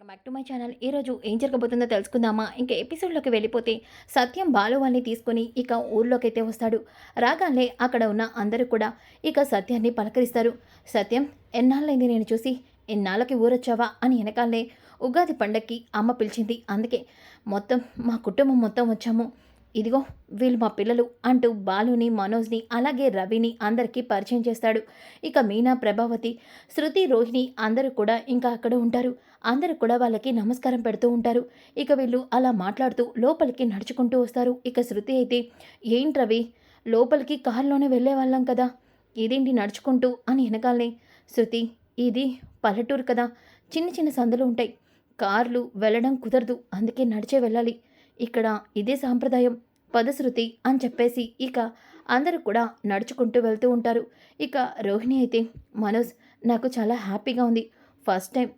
Welcome back to my channel. ఈరోజు ఏం జరగబోతుందో తెలుసుకుందామా? ఇంకా ఎపిసోడ్లోకి వెళ్ళిపోతే సత్యం బాలు వాళ్ళని తీసుకొని ఇక ఊర్లోకి అయితే వస్తాడు. రాగానే అక్కడ ఉన్న అందరూ కూడా ఇక సత్యాన్ని పలకరిస్తారు. సత్యం, ఎన్నాళ్ళైంది నేను చూసి, ఎన్నాళ్ళకి ఊరొచ్చావా అని వెనకాలే ఉగాది పండక్కి అమ్మ పిలిచింది, అందుకే మొత్తం మా కుటుంబం మొత్తం వచ్చాము. ఇదిగో వీళ్ళు మా పిల్లలు అంటూ బాలుని, మనోజ్ని, అలాగే రవిని అందరికీ పరిచయం చేస్తాడు. ఇక మీనా, ప్రభావతి, శృతి, రోహిణి అందరూ కూడా ఇంకా అక్కడ ఉంటారు. అందరూ కూడా వాళ్ళకి నమస్కారం పెడుతూ ఉంటారు. ఇక వీళ్ళు అలా మాట్లాడుతూ లోపలికి నడుచుకుంటూ వస్తారు. ఇక శృతి అయితే, ఏంటి రవి, లోపలికి కారులోనే వెళ్ళే వాళ్ళం కదా, ఇదేంటి నడుచుకుంటూ అని వెనకాలనే, శృతి ఇది పల్లెటూరు కదా, చిన్న చిన్న సందులు ఉంటాయి, కార్లు వెళ్ళడం కుదరదు, అందుకే నడిచే వెళ్ళాలి, ఇక్కడ ఇదే సాంప్రదాయం, పద శృతి అని చెప్పేసి ఇక అందరూ కూడా నడుచుకుంటూ వెళ్తూ ఉంటారు. ఇక రోహిణి అయితే, మనోజ్ నాకు చాలా హ్యాపీగా ఉంది, ఫస్ట్ టైం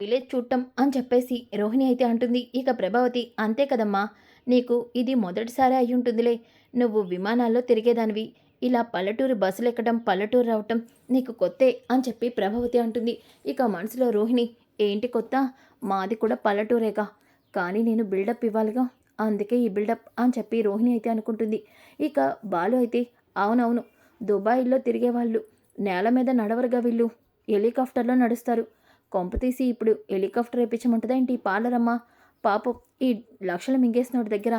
విలేజ్ చూడటం అని చెప్పేసి రోహిణి అయితే అంటుంది. ఇక ప్రభావతి, అంతే కదమ్మా, నీకు ఇది మొదటిసారి అయి ఉంటుందిలే, నువ్వు విమానాల్లో తిరిగేదానివి, ఇలా పల్లెటూరు బస్సులు ఎక్కడం, పల్లెటూరు రావటం నీకు కొత్తే అని చెప్పి ప్రభావతి అంటుంది. ఇక మనసులో రోహిణి, ఏంటి కొత్త, మాది కూడా పల్లెటూరేగా, కానీ నేను బిల్డప్ ఇవ్వాలిగా, అందుకే ఈ బిల్డప్ అని చెప్పి రోహిణి అయితే అనుకుంటుంది. ఇక బాలు అయితే, అవునవును, దుబాయ్లో తిరిగేవాళ్ళు నేల మీద నడవరుగా, వీళ్ళు హెలికాప్టర్లో నడుస్తారు, కొంపతీసి ఇప్పుడు హెలికాప్టర్ వేయించమంటుందా ఏంటి పార్లరమ్మ, పాపం ఈ లక్షలు మింగేసినోడి దగ్గర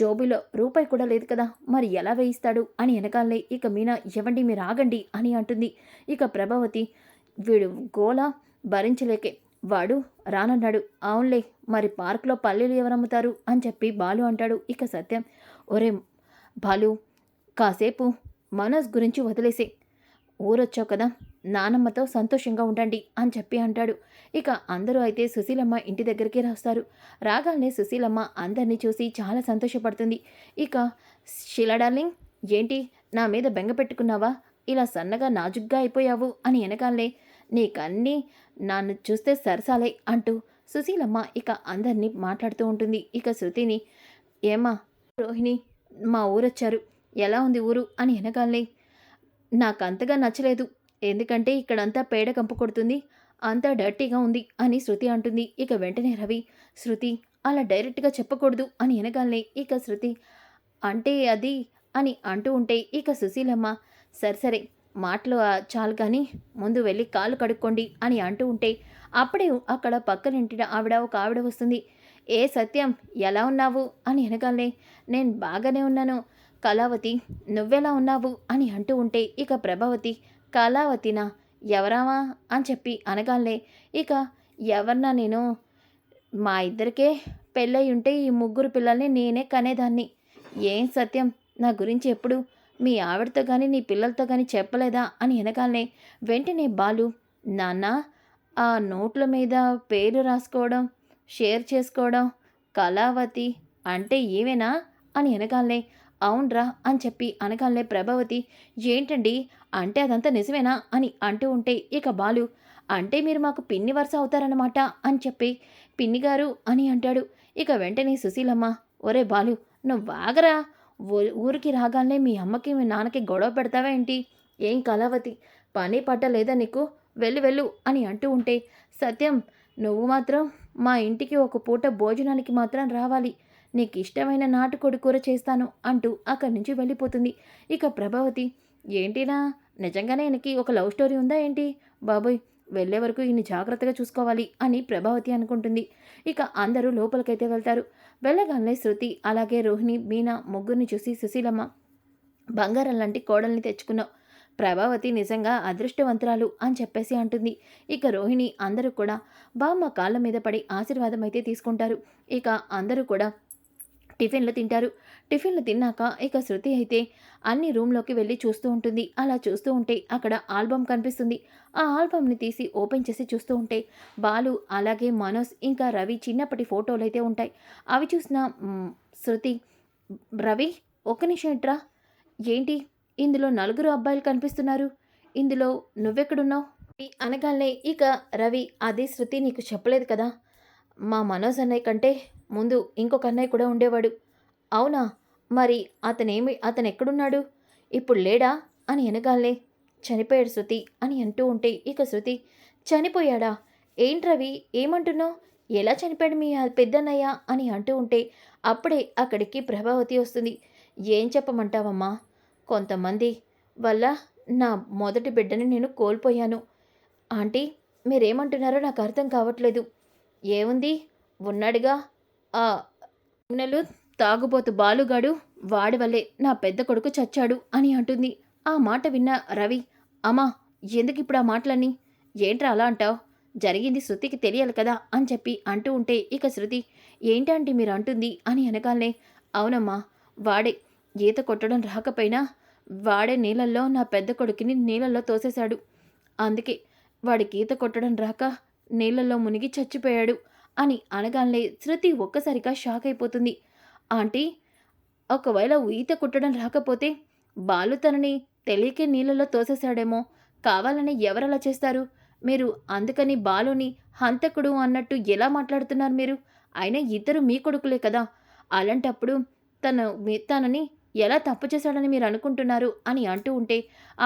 జోబీలో రూపాయి కూడా లేదు కదా, మరి ఎలా వేయిస్తాడు అని వెనకాలే ఇక మీనా, ఇవ్వండి మీరు ఆగండి అని అంటుంది. ఇక ప్రభావతి, వీడు గోల భరించలేకే వాడు రానన్నాడు, అవునులే మరి పార్కులో పల్లీలు ఎవరమ్ముతారు అని చెప్పి బాలు అంటాడు. ఇక సత్యం, ఒరే బాలు, కాసేపు మనోజ్ గురించి వదిలేసే, ఊరొచ్చావు కదా, నానమ్మతో సంతోషంగా ఉండండి అని చెప్పి అంటాడు. ఇక అందరూ అయితే సుశీలమ్మ ఇంటి దగ్గరికి రాస్తారు. రాగానే సుశీలమ్మ అందరినీ చూసి చాలా సంతోషపడుతుంది. ఇక, షీలా డార్లింగ్, ఏంటి నా మీద బెంగ పెట్టుకున్నావా, ఇలా సన్నగా నాజుగ్గా అయిపోయావు అని వెనకాలే, నీకన్నీ నన్ను చూస్తే సరసాలే అంటూ సుశీలమ్మ ఇక అందరినీ మాట్లాడుతూ ఉంటుంది. ఇక శృతిని, ఏమా రోహిణి, మా ఊరొచ్చారు, ఎలా ఉంది ఊరు అని వెనకాలే, నాకంతగా నచ్చలేదు, ఎందుకంటే ఇక్కడంతా పేడ కంపు కొడుతుంది, అంతా డర్టీగా ఉంది అని శృతి అంటుంది. ఇక వెంటనే రవి, శృతి అలా డైరెక్ట్గా చెప్పకూడదు అని వెనగాలనే ఇక శృతి, అంటే అది అని అంటూ ఉంటే ఇక సుశీలమ్మ, సరే మాటలు చాలు కానీ ముందు వెళ్ళి కాళ్ళు కడుక్కోండి అని అంటూ ఉంటే అప్పుడే అక్కడ పక్కనింటి ఒక ఆవిడ వస్తుంది. ఏ సత్యం, ఎలా ఉన్నావు అని వెనగాలనే, నేను బాగానే ఉన్నాను కళావతి, నువ్వెలా ఉన్నావు అని అంటూ ఉంటే ఇక ప్రభావతి, కళావతినా, ఎవరావా అని చెప్పి అనగానే, ఇక ఎవరినా నేను, మా ఇద్దరికే పెళ్ళయి ఉంటే ఈ ముగ్గురు పిల్లల్ని నేనే కనేదాన్ని, ఏం సత్యం నా గురించి ఎప్పుడు మీ ఆవిడతో కానీ నీ పిల్లలతో కానీ చెప్పలేదా అని వెనకాలనే వెంటనే బాలు, నాన్న ఆ నోట్ల మీద పేరు రాసుకోవడం, షేర్ చేసుకోవడం, కళావతి అంటే ఈమెనా అని వెనకాలనే, అవునరా అని చెప్పి అనగానే ప్రభావతి, ఏంటండి అంటే అదంతా నిజమేనా అని అంటూ ఉంటే ఇక బాలు, అంటే మీరు మాకు పిన్ని వరుస అవుతారన్నమాట అని చెప్పి పిన్నిగారు అని అంటాడు. ఇక వెంటనే సుశీలమ్మ, ఒరే బాలు, నువ్వు వాగరా, ఊరికి రాగానే మీ అమ్మకి మీ నాన్నకి గొడవ పెడతావా ఏంటి, ఏం కళావతి, పని పట్ట లేదా నీకు, వెళ్ళు వెళ్ళు అని అంటూ ఉంటే, సత్యం నువ్వు మాత్రం మా ఇంటికి ఒక పూట భోజనానికి మాత్రం రావాలి, నీకు ఇష్టమైన నాటుకోడి కూర చేస్తాను అంటూ అక్కడి నుంచి వెళ్ళిపోతుంది. ఇక ప్రభావతి, ఏంటినా, నిజంగానే ఈయనకి ఒక లవ్ స్టోరీ ఉందా ఏంటి, బాబోయ్ వెళ్ళే వరకు ఈయన్ని జాగ్రత్తగా చూసుకోవాలి అని ప్రభావతి అనుకుంటుంది. ఇక అందరూ లోపలికైతే వెళ్తారు. వెళ్ళగానే శృతి, అలాగే రోహిణి, మీనా ముగ్గురిని చూసి సుశీలమ్మ, బంగారం లాంటి కోడల్ని తెచ్చుకున్నావు, ప్రభావతి నిజంగా అదృష్టవంతురాలు అని చెప్పేసి అంటుంది. ఇక రోహిణి అందరూ కూడా బామ్మ కాళ్ళ మీద పడి ఆశీర్వాదం అయితే తీసుకుంటారు. ఇక అందరూ కూడా టిఫిన్లు తింటారు. టిఫిన్లు తిన్నాక ఇక శృతి అయితే అన్ని రూమ్లోకి వెళ్ళి చూస్తూ ఉంటుంది. అలా చూస్తూ ఉంటే అక్కడ ఆల్బమ్ కనిపిస్తుంది. ఆ ఆల్బమ్ని తీసి ఓపెన్ చేసి చూస్తూ ఉంటే బాలు, అలాగే మనోజ్, ఇంకా రవి చిన్నప్పటి ఫోటోలు అయితే ఉంటాయి. అవి చూసిన శృతి, రవి ఒక్క నిమిషం ఇట్రా, ఏంటి ఇందులో నలుగురు అబ్బాయిలు కనిపిస్తున్నారు, ఇందులో నువ్వెక్కడున్నావు అనగానే ఇక రవి, అదే శృతి నీకు చెప్పలేదు కదా, మా మనోజ్ అన్నయ్య కంటే ముందు ఇంకొక అన్నయ్య కూడా ఉండేవాడు, అవునా, మరి అతను ఎక్కడున్నాడు, ఇప్పుడు లేడా అని వెనగాలే, చనిపోయాడు శృతి అని అంటూ ఉంటే ఇక శృతి, చనిపోయాడా, ఏంటి రవి ఏమంటున్నావు, ఎలా చనిపోయాడు మీ పెద్దన్నయ్య అని అంటూ ఉంటే అప్పుడే అక్కడికి ప్రభావతి వస్తుంది. ఏం చెప్పమంటావమ్మా, కొంతమంది వల్ల నా మొదటి బిడ్డని నేను కోల్పోయాను. ఆంటీ, మీరేమంటున్నారో నాకు అర్థం కావట్లేదు. ఏముంది, ఉన్నాడుగా ఆ నెలు తాగుబోతు బాలుగాడు, వాడి వల్లే నా పెద్ద కొడుకు చచ్చాడు అని అంటుంది. ఆ మాట విన్న రవి, అమ్మా, ఎందుకిప్పుడు ఆ మాటలన్నీ? ఏంట్రా అలా అంటావు? జరిగింది శృతికి తెలియాలి కదా అని చెప్పి అంటూ ఉంటే ఇక శృతి, ఏంటంటే మీరు అంటుంది అని అనగానే, అవునమ్మా, వాడే ఈత కొట్టడం రాకపోయినా వాడే నీళ్ళల్లో నా పెద్ద కొడుకుని నీళ్ళల్లో తోసేశాడు. అందుకే వాడికి ఈత కొట్టడం రాక నీళ్ళల్లో మునిగి చచ్చిపోయాడు అని అనగానే శృతి ఒక్కసారిగా షాక్ అయిపోతుంది. ఆంటీ, ఒకవేళ ఈత కొట్టడం రాకపోతే బాలు తనని తెలియకే నీళ్ళలో తోసేశాడేమో. కావాలని ఎవరలా చేస్తారు? మీరు అందుకని బాలుని హంతకుడు అన్నట్టు ఎలా మాట్లాడుతున్నారు మీరు? అయినా ఇద్దరు మీ కొడుకులే కదా. అలాంటప్పుడు తనని ఎలా తప్పు చేశాడని మీరు అనుకుంటున్నారు అని అంటూ ఉంటే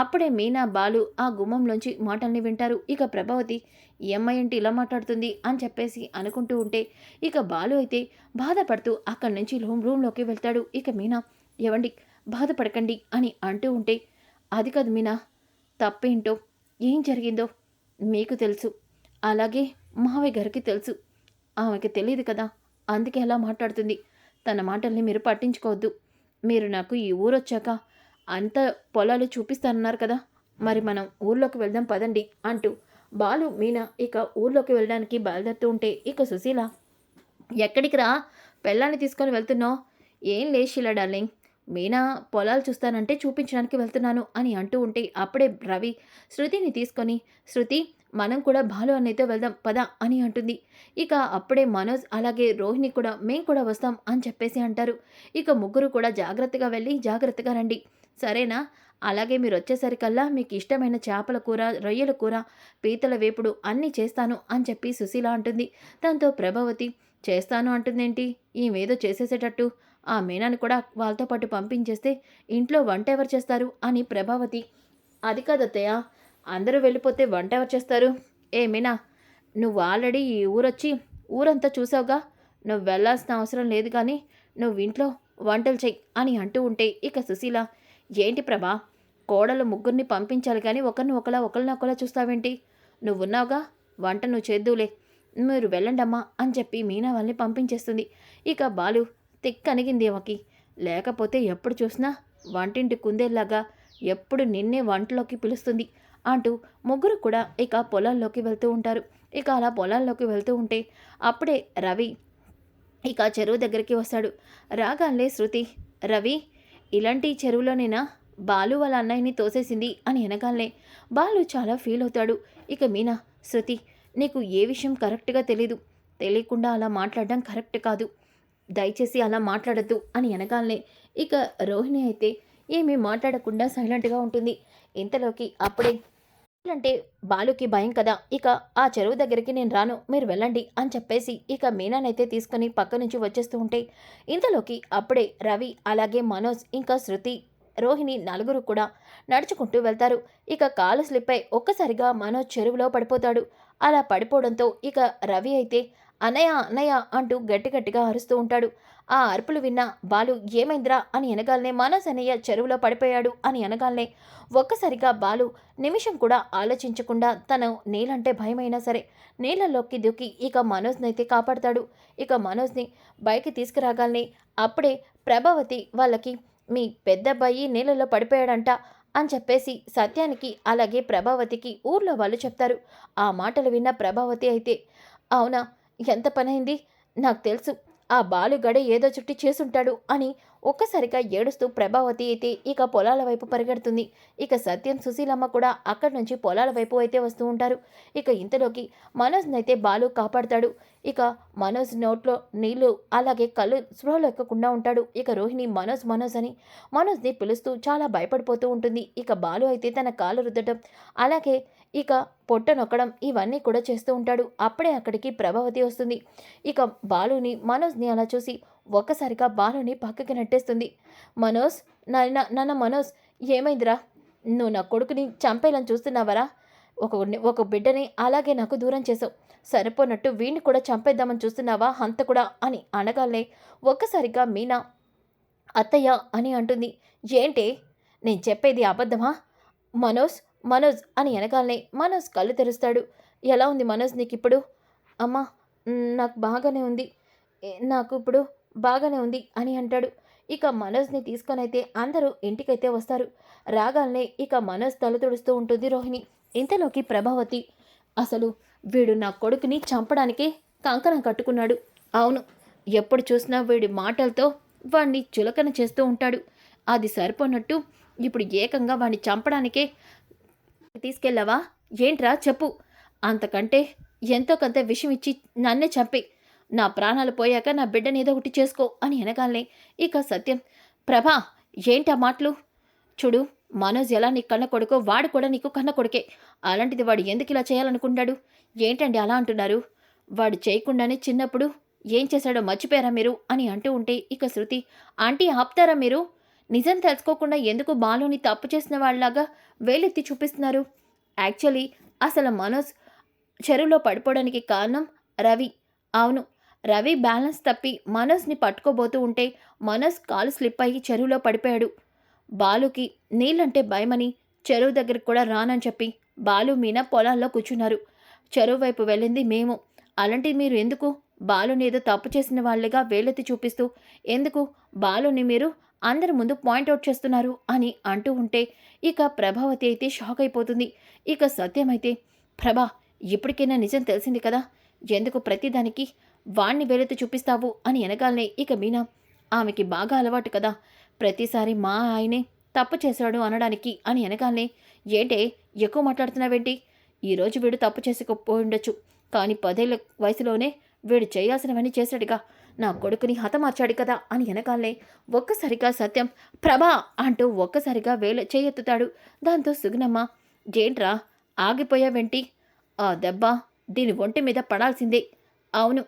అప్పుడే మీనా బాలు ఆ గుమ్మంలోంచి మాటల్ని వింటారు. ఇక ప్రభావతి, ఈ అమ్మాయి ఏంటి ఇలా మాట్లాడుతుంది అని చెప్పేసి అనుకుంటూ ఉంటే ఇక బాలు అయితే బాధపడుతూ అక్కడి నుంచి రూమ్లోకి వెళ్తాడు. ఇక మీనా, ఎవండి, బాధపడకండి అని అంటూ ఉంటే, అది కాదు మీనా, తప్పేంటో ఏం జరిగిందో మీకు తెలుసు, అలాగే మావయ్య గారికి తెలుసు. ఆమెకి తెలియదు కదా, అందుకే అలా మాట్లాడుతుంది. తన మాటల్ని మీరు పట్టించుకోవద్దు. మీరు నాకు ఈ ఊరొచ్చాక అంత పొలాలు చూపిస్తానన్నారు కదా, మరి మనం ఊర్లోకి వెళ్దాం పదండి అంటూ బాలు మీనా ఇక ఊర్లోకి వెళ్ళడానికి బయలుదేరుతూ ఉంటే ఇక సుశీల, ఎక్కడికి రా, పెళ్ళాన్ని తీసుకొని వెళ్తున్నావు? ఏం లేదు షీలా డార్లింగ్, మీనా పొలాలు చూస్తానంటే చూపించడానికి వెళ్తున్నాను అని అంటూ ఉంటే అప్పుడే రవి శృతిని తీసుకొని, శృతి, మనం కూడా బాలు అన్నయ్యతో వెళ్దాం పద అని అంటుంది. ఇక అప్పుడే మనోజ్ అలాగే రోహిణి కూడా మేం కూడా వస్తాం అని చెప్పేసి అంటారు. ఇక ముగ్గురు కూడా జాగ్రత్తగా వెళ్ళి జాగ్రత్తగా రండి, సరేనా? అలాగే మీరు వచ్చేసరికల్లా మీకు ఇష్టమైన చేపల కూర, రొయ్యల కూర, పీతల వేపుడు అన్నీ చేస్తాను అని చెప్పి సుశీల అంటుంది. దాంతో ప్రభావతి, చేస్తాను అంటుందేంటి, ఈమెదో చేసేసేటట్టు, ఆ మీనాని కూడా వాళ్ళతో పాటు పంపించేస్తే ఇంట్లో వంట ఎవరు చేస్తారు అని ప్రభావతి, అది కాదత్తయ్య, అందరూ వెళ్ళిపోతే వంట ఎవరు చేస్తారు? ఏ మీనా, నువ్వు ఆల్రెడీ ఈ ఊరొచ్చి ఊరంతా చూసావుగా, నువ్వు వెళ్ళాల్సిన అవసరం లేదు కానీ నువ్వు ఇంట్లో వంటలు చెయ్యి అని అంటూ ఉంటే ఇక సుశీల, ఏంటి ప్రభా, కోడలు ముగ్గురిని పంపించాలి కానీ ఒకరిని ఒకలా చూస్తావేంటి? నువ్వున్నావుగా, వంట నువ్వు చేద్దువులే, మీరు వెళ్ళండమ్మా అని చెప్పి మీనా వాళ్ళని పంపించేస్తుంది. ఇక బాలు తిక్కనిగింది ఆమెకి, లేకపోతే ఎప్పుడు చూసినా వంటింటి కుందేలాగా ఎప్పుడు నిన్నే వంటలోకి పిలుస్తుంది అంటూ ముగ్గురు కూడా ఇక పొలాల్లోకి వెళ్తూ ఉంటారు. ఇక అలా పొలాల్లోకి వెళ్తూ ఉంటే అప్పుడే రవి ఇక చెరువు దగ్గరికి వస్తాడు. రాగానే శృతి, రవి, ఇలాంటి చెరువులోనేనా బాలు వాళ్ళ అన్నయ్యని తోసేసింది అని అనగానే బాలు చాలా ఫీల్ అవుతాడు. ఇక మీనా, శృతి, నీకు ఏ విషయం కరెక్ట్గా తెలీదు, తెలియకుండా అలా మాట్లాడడం కరెక్ట్ కాదు, దయచేసి అలా మాట్లాడద్దు అని అనగానే ఇక రోహిణి అయితే ఏమీ మాట్లాడకుండా సైలెంట్గా ఉంటుంది. ఇంతలోకి అప్పుడే అంటే బాలుకి భయం కదా, ఇక ఆ చెరువు దగ్గరికి నేను రాను, మీరు వెళ్ళండి అని చెప్పేసి ఇక మీనానైతే తీసుకుని పక్క నుంచి వచ్చేస్తూ ఉంటే ఇంతలోకి అప్పుడే రవి అలాగే మనోజ్ ఇంకా శృతి, రోహిణి నలుగురు కూడా నడుచుకుంటూ వెళ్తారు. ఇక కాలు స్లిప్ అయి ఒక్కసారిగా మనోజ్ చెరువులో పడిపోతాడు. అలా పడిపోవడంతో ఇక రవి అయితే అన్నయ్య అన్నయ్య అంటూ గట్టి గట్టిగా అరుస్తూ ఉంటాడు. ఆ అరుపులు విన్న బాలు, ఏమైందిరా అని అనగానే మనోజ్ అన్నయ్య చెరువులో పడిపోయాడు అని అనగానే ఒక్కసారిగా బాలు నిమిషం కూడా ఆలోచించకుండా తను నీళ్ళంటే భయమైనా సరే నీళ్ళల్లోకి దూకి ఇక మనోజ్నైతే కాపాడతాడు. ఇక మనోజ్ని బయటికి తీసుకురాగానే అప్పుడే ప్రభావతి వాళ్ళకి, మీ పెద్దబ్బాయి నీళ్ళలో పడిపోయాడంట అని చెప్పేసి సత్యానికి అలాగే ప్రభావతికి ఊర్లో వాళ్ళు చెప్తారు. ఆ మాటలు విన్న ప్రభావతి అయితే, అవునా, ఎంత పనైంది, నాకు తెలుసు ఆ బాలుగడే ఏదో చుట్టి చేసుంటాడు అని ఒక్కసారిగా ఏడుస్తూ ప్రభావతి అయితే ఇక పొలాల వైపు పరిగెడుతుంది. ఇక సత్యం, సుశీలమ్మ కూడా అక్కడి నుంచి పొలాల వైపు అయితే వస్తూ ఉంటారు. ఇక ఇంతలోకి మనోజ్నైతే బాలు కాపాడతాడు. ఇక మనోజ్ నోట్లో నీళ్లు అలాగే కళ్ళు స్పృహలో ఎక్కకుండా ఉంటాడు. ఇక రోహిణి మనోజ్ మనోజ్ అని మనోజ్ని పిలుస్తూ చాలా భయపడిపోతూ ఉంటుంది. ఇక బాలు అయితే తన కాలు రుద్దటం అలాగే ఇక పొట్ట నొక్కడం ఇవన్నీ కూడా చేస్తూ ఉంటాడు. అప్పుడే అక్కడికి ప్రభావతి వస్తుంది. ఇక బాలుని మనోజ్ని అలా చూసి ఒక్కసారిగా బాలుని పక్కకి నెట్టేస్తుంది. మనోజ్, నాన్న మనోజ్, ఏమైందిరా, నువ్వు నా కొడుకుని చంపేయాలని చూస్తున్నావరా, ఒక ఒక బిడ్డని అలాగే నాకు దూరం చేసావు, సరిపోనట్టు వీణ్ణి కూడా చంపేద్దామని చూస్తున్నావా హంతకుడా అని అనగానే ఒక్కసారిగా మీనా అత్తయ్య అని అంటుంది. ఏంటే నేను చెప్పేది అబద్ధమా? మనోజ్ మనోజ్ అని అనగానే మనోజ్ కళ్ళు తెరుస్తాడు. ఎలా ఉంది మనోజ్ నీకిప్పుడు? అమ్మా నాకు బాగానే ఉంది. నాకు ఇప్పుడు బాగానే ఉంది అని అంటాడు. ఇక మనోజ్ని తీసుకొనైతే అందరూ ఇంటికైతే వస్తారు. రాగానే ఇక మనోజ్ తల తుడుస్తూ ఉంటుంది రోహిణి. ఇంతలోకి ప్రభావతి, అసలు వీడు నా కొడుకుని చంపడానికే కంకణం కట్టుకున్నాడు. అవును, ఎప్పుడు చూసినా వీడి మాటలతో వాణ్ణి చులకన చేస్తూ ఉంటాడు. అది సరిపోనట్టు ఇప్పుడు ఏకంగా వాణ్ణి చంపడానికే తీసుకెళ్ళావా? ఏంట్రా చెప్పు. అంతకంటే ఎంతో కొంత విషం ఇచ్చి నన్నే చంపి నా ప్రాణాలు పోయాక నా బిడ్డని ఏదో ఒకటి చేసుకో అని అనగానే ఇక సత్యం, ప్రభా ఏంటి ఆ మాటలు? చూడు, మనోజ్ ఎలా నీ కన్న కొడుకో వాడు కూడా నీకు కన్న కొడుకే. అలాంటిది వాడు ఎందుకు ఇలా చేయాలనుకుంటాడు? ఏంటండి అలా అంటున్నారు? వాడు చేయకుండానే చిన్నప్పుడు ఏం చేశాడో మర్చిపోయారా మీరు అని అంటూ ఉంటే ఇక శృతి, ఆంటీ ఆపుతారా మీరు? నిజం తెలుసుకోకుండా ఎందుకు బాలుని తప్పు చేసిన వాళ్ళలాగా వేలెత్తి చూపిస్తున్నారు? యాక్చువల్లీ అసలు మనోజ్ చెరువులో పడిపోవడానికి కారణం రవి. అవును, రవి బ్యాలెన్స్ తప్పి మనోజ్ని పట్టుకోబోతూ ఉంటే మనోజ్ కాలు స్లిప్ అయ్యి చెరువులో పడిపోయాడు. బాలుకి నీళ్ళంటే భయమని చెరువు దగ్గరికి కూడా రానని చెప్పి బాలు మీనా పొలాల్లో కూర్చున్నారు. చెరువు వైపు వెళ్ళింది మేము. అలాంటి మీరు ఎందుకు బాలుని ఏదో తప్పు చేసిన వాళ్ళగా వేలెత్తి చూపిస్తూ ఎందుకు బాలుని మీరు అందరి ముందు పాయింట్అవుట్ చేస్తున్నారు అని అంటూ ఉంటే ఇక ప్రభావతి అయితే షాక్ అయిపోతుంది. ఇక సత్యమైతే, ప్రభా ఇప్పటికైనా నిజం తెలిసింది కదా, ఎందుకు ప్రతిదానికి వాణ్ణి వేలెత్తి చూపిస్తావు అని అనగానే ఇక మీనా, ఆమెకి బాగా అలవాటు కదా ప్రతిసారి మా ఆయనే తప్పు చేశాడు అనడానికి అని అనగానే, ఏంటే ఎక్కువ మాట్లాడుతున్నావేంటి? ఈరోజు వీడు తప్పు చేసుకోపోయిండొచ్చు, కానీ 10 ఏళ్ల వయసులోనే వీడు చేయాల్సినవన్నీ చేశాడుగా, నా కొడుకుని హతమార్చాడు కదా అని అనగానే ఒక్కసారిగా సత్యం ప్రభా అంటూ ఒక్కసారిగా చేయెత్తుతాడు. దాంతో సుగుణమ్మ, ఏంట్రా ఆగిపోయావేంటి? ఆ దెబ్బ దీని ఒంటి మీద పడాల్సిందే. అవును,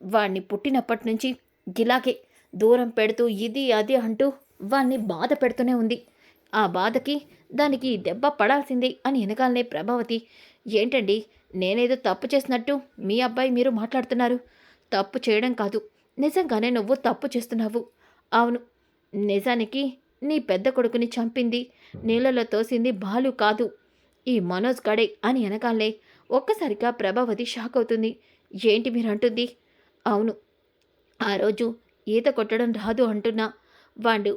వాణ్ణి పుట్టినప్పటి నుంచి గిలాగే దూరం పెడుతూ ఇది అది అంటూ వాణ్ణి బాధ పెడుతూనే ఉంది. ఆ బాధకి దానికి ఈ దెబ్బ పడాల్సిందే అని వెనకాలనే ప్రభావతి, ఏంటండి నేనేదో తప్పు చేసినట్టు మీ అబ్బాయి మీరు మాట్లాడుతున్నారు? తప్పు చేయడం కాదు, నిజంగానే నువ్వు తప్పు చేస్తున్నావు. అవును, నిజానికి నీ పెద్ద కొడుకుని చంపింది నీళ్ళలో తోసింది బాలు కాదు, ఈ మనోజ్ గడే అని వెనకాలే ఒక్కసారిగా ప్రభావతి షాక్ అవుతుంది. ఏంటి మీరు అంటుంది? అవును, ఆ రోజు ఈత కొట్టడం రాదు అంటున్నా వాడు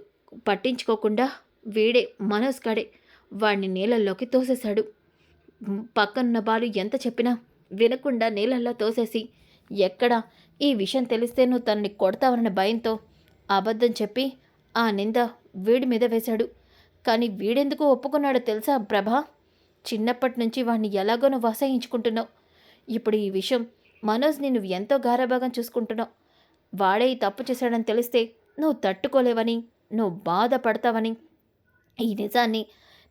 పట్టించుకోకుండా వీడే మనోజ్ గడే వాడిని నీళ్ళల్లోకి తోసేశాడు. పక్కనున్న బాలు ఎంత చెప్పినా వినకుండా నీళ్ళల్లో తోసేసి, ఎక్కడ ఈ విషయం తెలిస్తే నువ్వు తనని కొడతావన్న భయంతో అబద్ధం చెప్పి ఆ నింద వీడి మీద వేశాడు. కానీ వీడెందుకు ఒప్పుకున్నాడో తెలుసా ప్రభా? చిన్నప్పటి నుంచి వాడిని ఎలాగో నువ్వు అసహించుకుంటున్నావు. ఇప్పుడు ఈ విషయం మనోజ్ని నువ్వు ఎంతో గారాబాగా చూసుకుంటున్నావు. వాడే ఈ తప్పు చేశాడని తెలిస్తే నువ్వు తట్టుకోలేవని, నువ్వు బాధపడతావని, ఈ నిజాన్ని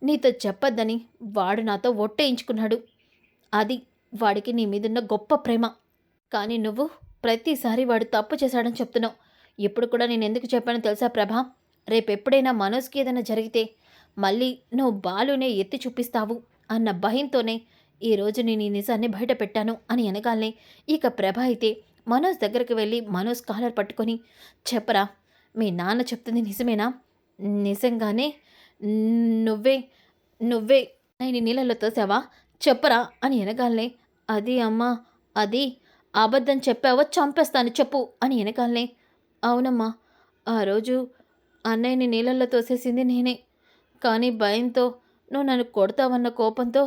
నీతో చెప్పొద్దని వాడు నాతో ఒట్టేయించుకున్నాడు. అది వాడికి నీ మీదున్న గొప్ప ప్రేమ. కానీ నువ్వు ప్రతిసారి వాడు తప్పు చేశాడని చెప్తున్నావు. ఇప్పుడు కూడా నేను ఎందుకు చెప్పానో తెలుసా ప్రభా? రేపెప్పుడైనా మనోజ్కి ఏదైనా జరిగితే మళ్ళీ నువ్వు బాలునే ఎత్తి చూపిస్తావు అన్న భయంతోనే ఈరోజు నేను ఈ నిజాన్ని బయట పెట్టాను అని అనగానే ఇక ప్రభ అయితే మనోజ్ దగ్గరికి వెళ్ళి మనోజ్ కాలర్ పట్టుకొని, చెప్పరా మీ నాన్న చెప్తుంది నిజమేనా? నిజంగానే నువ్వే నువ్వే నేను నీళ్ళలో తోసావా? చెప్పరా అని అనగానే, అది అమ్మా, అది అబద్ధం చెప్పావో చంపేస్తాను చెప్పు అని అనగానే, అవునమ్మా, ఆ రోజు అన్నయ్యని నీళ్ళల్లో తోసేసింది నేనే. కానీ భయంతో నువ్వు నన్ను కొడతావన్న కోపంతో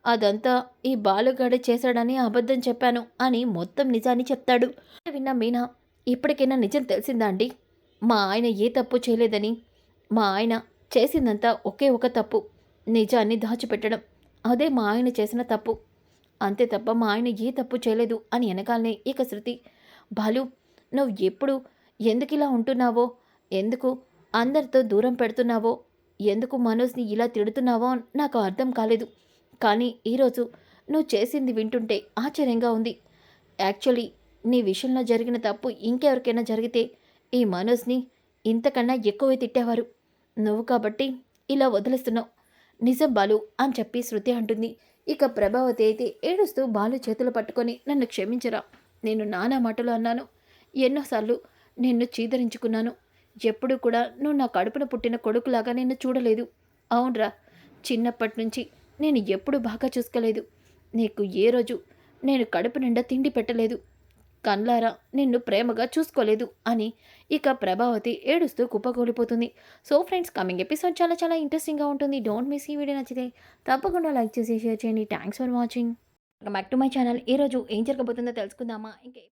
అదంతా ఈ బాలుగాడే చేశాడని అబద్ధం చెప్పాను అని మొత్తం నిజాన్ని చెప్తాడు. విన్న మీనా, ఇప్పటికైనా నిజం తెలిసిందా అండి? మా ఆయన ఏ తప్పు చేయలేదని. మా ఆయన చేసిందంతా ఒకే ఒక తప్పు, నిజాన్ని దాచిపెట్టడం. అదే మా ఆయన చేసిన తప్పు, అంతే తప్ప మా ఆయన ఏ తప్పు చేయలేదు అని వెనకాలనే ఇక శృతి, బాలు నువ్వు ఎప్పుడు ఎందుకు ఇలా ఉంటున్నావో, ఎందుకు అందరితో దూరం పెడుతున్నావో, ఎందుకు మనోజ్ని ఇలా తిడుతున్నావో నాకు అర్థం కాలేదు. కానీ ఈరోజు నువ్వు చేసింది వింటుంటే ఆశ్చర్యంగా ఉంది. యాక్చువల్లీ నీ విషయంలో జరిగిన తప్పు ఇంకెవరికైనా జరిగితే ఈ మనోజ్ని ఇంతకన్నా ఎక్కువే తిట్టేవారు. నువ్వు కాబట్టి ఇలా వదిలేస్తున్నావు. నిజం బాలు అని చెప్పి శృతి అంటుంది. ఇక ప్రభావతి అయితే ఏడుస్తూ బాలు చేతులు పట్టుకొని నన్ను క్షమించరా, నేను నానా మాటలు అన్నాను, ఎన్నోసార్లు నిన్ను చీదరించుకున్నాను, ఎప్పుడు కూడా నువ్వు నా కడుపున పుట్టిన కొడుకులాగా నిన్ను చూడలేదు. అవునరా, చిన్నప్పటి నుంచి నేను ఎప్పుడు బాగా చూసుకోలేదు, నీకు ఏ రోజు నేను కడుపు నిండా తిండి పెట్టలేదు, కన్లారా నిన్ను ప్రేమగా చూసుకోలేదు అని ఇక ప్రభావతి ఏడుస్తూ కుప్పకూలిపోతుంది. సో ఫ్రెండ్స్, కమింగ్ ఎపిసోడ్ చాలా చాలా ఇంట్రెస్టింగ్గా ఉంటుంది. డోంట్ మిస్ ఈ వీడియో. నచ్చితే తప్పకుండా లైక్ చేసి షేర్ చేయండి. Thanks for watching. Back to my channel. ఈరోజు ఏం జరగబోతుందో తెలుసుకుందామా? ఇంకా